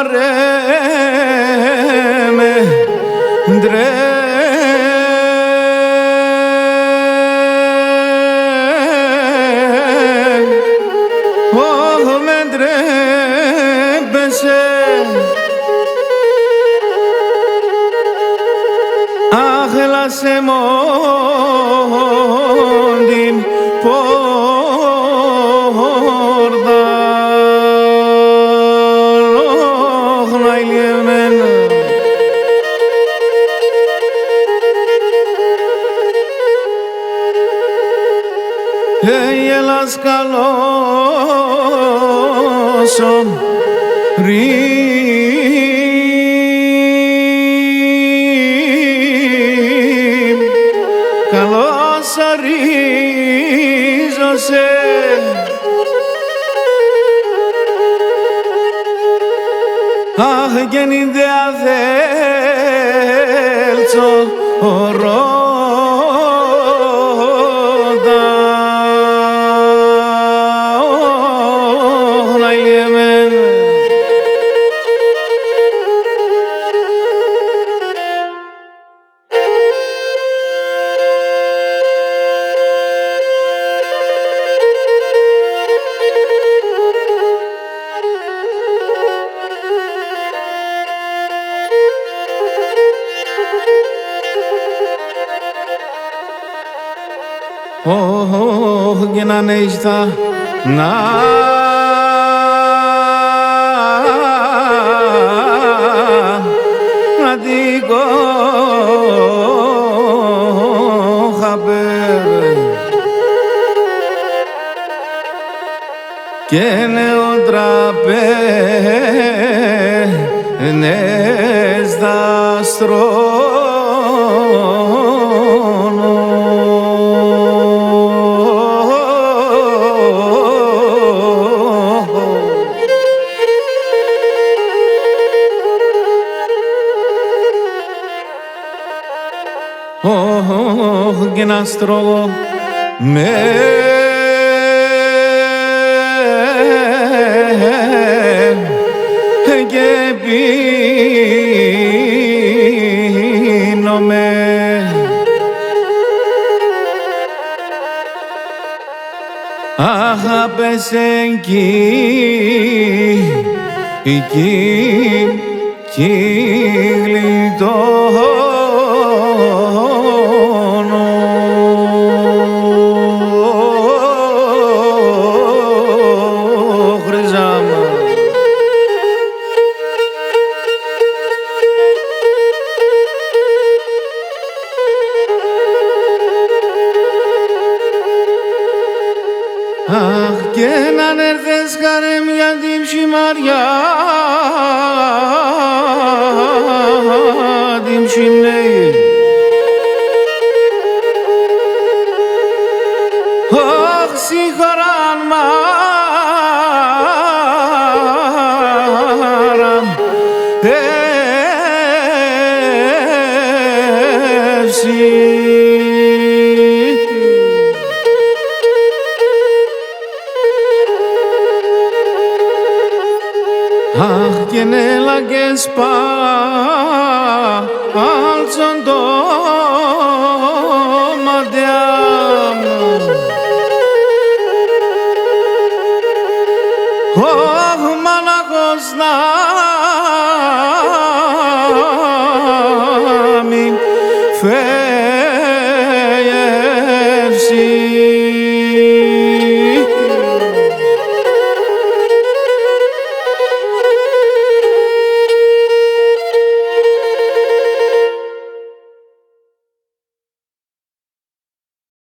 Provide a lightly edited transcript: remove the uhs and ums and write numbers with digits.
πάρε με ντρέ με ντρέπεσαι άχλασε μόν την πόρτα λόχνα ηλιεμένα έλας καλώσον καλώς αρίζωσε αχ γεννήτε αδέλτσο ορότα όχνα ηλιεμένα και να νέιστα να δίκω χαπέρ και νεοτραπές δαστρώνω και να στρώγω με και πίνομαι αγάπες εκεί γλιτώνω αχ και να έρθες καρέμια την ψημαριά την ψημνέη αχ συγχωράν μάραμ αχ και νέλαγες πάλτσον το μαντιά μου αχ μάναχος να μην φεύσει